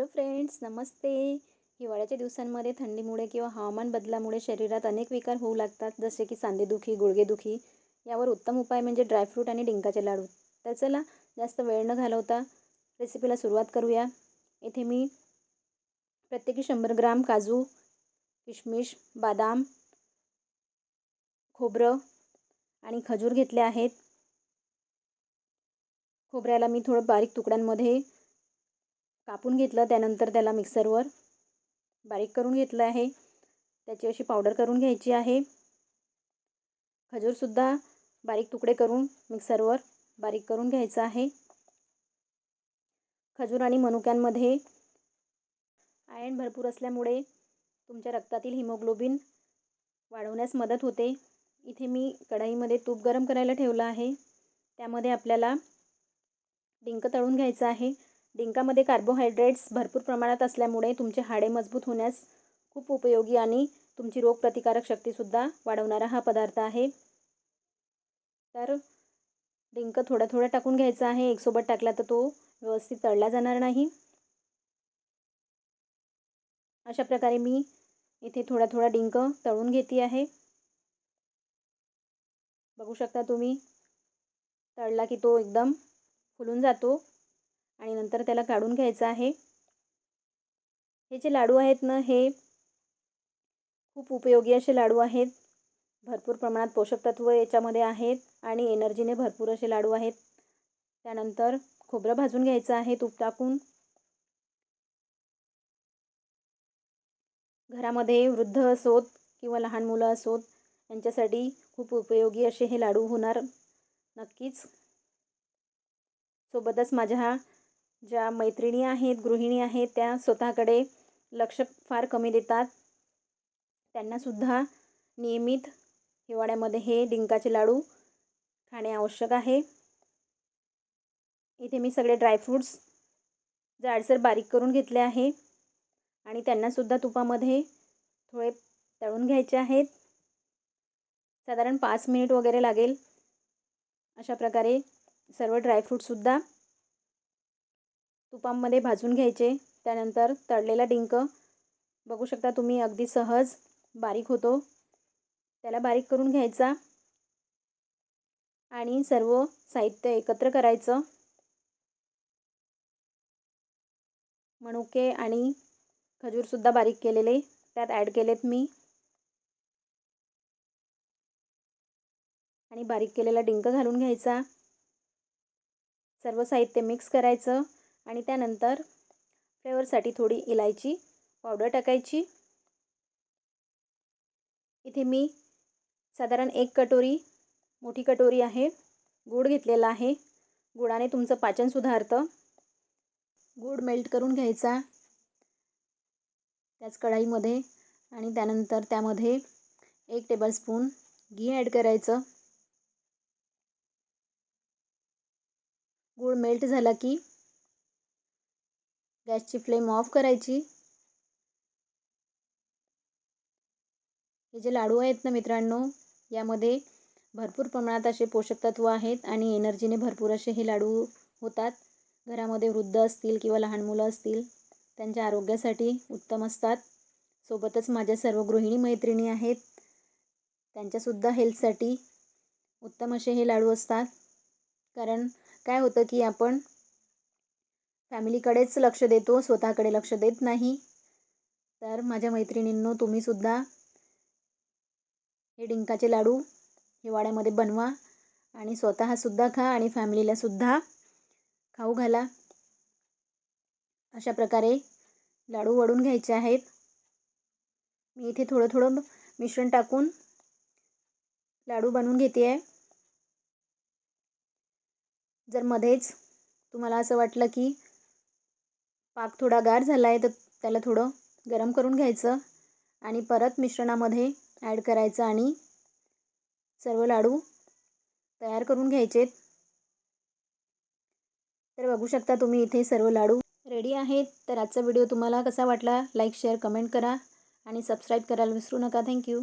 Hello friends, नमस्ते. हिवाळ्याच्या दिवसांमध्ये थंडीमुळे किंवा हवामान बदलामुळे शरीरात अनेक विकार होऊ लागतात, जसे की सांधेदुखी, गुडघेदुखी. यावर उत्तम उपाय म्हणजे ड्रायफ्रूट आणि डिंकाचे लाडू. तर चला, जास्त वेळ न घालवता रेसिपीला सुरुवात करूया. येथे मी प्रत्येकी 100 ग्राम काजू, किशमिश, बदाम, खोबरं आणि खजूर घेतले आहेत. खोबऱ्याला मी थोडं बारीक तुकड्यांमध्ये कापून घेतलं, त्यानंतर त्याला मिक्सरवर बारीक करून घेतलं आहे. त्याची अशी पावडर करून घ्यायची आहे. खजूरसुद्धा बारीक तुकडे करून मिक्सरवर बारीक करून घ्यायचं आहे. खजूर आणि मनुक्यांमध्ये आयर्न भरपूर असल्यामुळे तुमच्या रक्तातील हिमोग्लोबिन वाढवण्यास मदत होते. इथे मी कढईमध्ये तूप गरम करायला ठेवलं आहे. त्यामध्ये आपल्याला डिंक तळून घ्यायचं आहे. डिंकामध्ये कार्बोहायड्रेट्स भरपूर प्रमाणात असल्यामुळे तुमचे हाडे मजबूत होण्यास खूप उपयोगी आणि तुमची रोगप्रतिकारक शक्तीसुद्धा वाढवणारा हा पदार्थ आहे. तर डिंक थोडा थोडा टाकून घ्यायचा आहे. एकसोबत टाकला तर तो व्यवस्थित तळला जाणार नाही. अशा प्रकारे मी इथे थोडा थोडा डिंक तळून घेते आहे. बघू शकता तुम्ही, तळला की तो एकदम फुलून जातो आणि नंतर त्याला काढून घ्यायचा आहे. हे जे लाडू आहेत ना, हे खूप उपयोगी असे लाडू आहेत. भरपूर प्रमाणात पोषक तत्व याच्यामध्ये आहेत आणि एनर्जीने भरपूर असे लाडू आहेत. त्यानंतर खोबरं भाजून घ्यायचं आहे तूप टाकून. घरामध्ये वृद्ध असोत किंवा लहान मुलं असोत, यांच्यासाठी खूप उपयोगी असे हे लाडू होणार नक्कीच. सोबतच माझ्या ज्या मैत्रिणी आहेत, गृहिणी आहेत, त्या स्वतःकडे लक्ष फार कमी देतात. त्यांनासुद्धा नियमित हिवाळ्यामध्ये हे डिंकाचे लाडू खाणे आवश्यक आहे. इथे मी सगळे ड्रायफ्रूट्स जाडसर बारीक करून घेतले आहे आणि त्यांनासुद्धा तुपामध्ये थोडे तळून घ्यायचे आहेत. साधारण 5 मिनिट वगैरे लागेल. अशा प्रकारे सर्व ड्रायफ्रूटसुद्धा तुपामध्ये भाजून घ्यायचे. त्यानंतर तळलेला डिंक बघू शकता तुम्ही, अगदी सहज बारीक होतो. त्याला बारीक करून घ्यायचा आणि सर्व साहित्य एकत्र करायचं. मनुके आणि खजूरसुद्धा बारीक केलेले त्यात ॲड केलेत मी आणि बारीक केलेला डिंक घालून घ्यायचा. सर्व साहित्य मिक्स करायचं आणि त्यानंतर फ्लेवरसाठी थोडी इलायची पावडर टाकायची. इथे मी साधारण 1 कटोरी, मोठी कटोरी आहे, गूळ घेतलेला आहे. गुळाने तुमचं पाचन सुधारतं. गूळ मेल्ट करून घ्यायचा त्याच कढईमध्ये आणि त्यानंतर त्यामध्ये 1 टेबलस्पून घी ॲड करायचं. गूळ मेल्ट झाला की गॅसची फ्लेम ऑफ करायची. हे जे लाडू आहेत ना मित्रांनो, यामध्ये भरपूर प्रमाणात असे पोषक तत्व आहेत आणि एनर्जीने भरपूर असे हे लाडू होतात. घरामध्ये वृद्ध असतील किंवा लहान मुलं असतील, त्यांच्या आरोग्यासाठी उत्तम असतात. सोबतच माझ्या सर्व गृहिणी मैत्रिणी आहेत, त्यांच्यासुद्धा हेल्थसाठी उत्तम असे हे लाडू असतात. कारण काय होतं की आपण फॅमिलीकडेच लक्ष देतो, स्वतःकडे लक्ष देत नाही. तर माझ्या मैत्रिणींनो, तुम्हीसुद्धा हे डिंकाचे लाडू हिवाळ्यामध्ये बनवा आणि स्वतःसुद्धा खा आणि फॅमिलीलासुद्धा खाऊ घाला. अशा प्रकारे लाडू वळून घ्यायचे आहेत. मी इथे थोडं थोडं मिश्रण टाकून लाडू बनवून घेते आहे. जर मध्येच तुम्हाला असं वाटलं की पाक थोडा गार झाला आहे, तर त्याला थोडं गरम करून घ्यायचं आणि परत मिश्रणामध्ये ॲड करायचं आणि सर्व लाडू तयार करून घ्यायचे. तर बघू शकता तुम्ही, इथे सर्व लाडू रेडी आहेत. तर आजचा व्हिडिओ तुम्हाला कसा वाटला, लाईक, शेअर, कमेंट करा आणि सबस्क्राईब करायला विसरू नका. थँक्यू.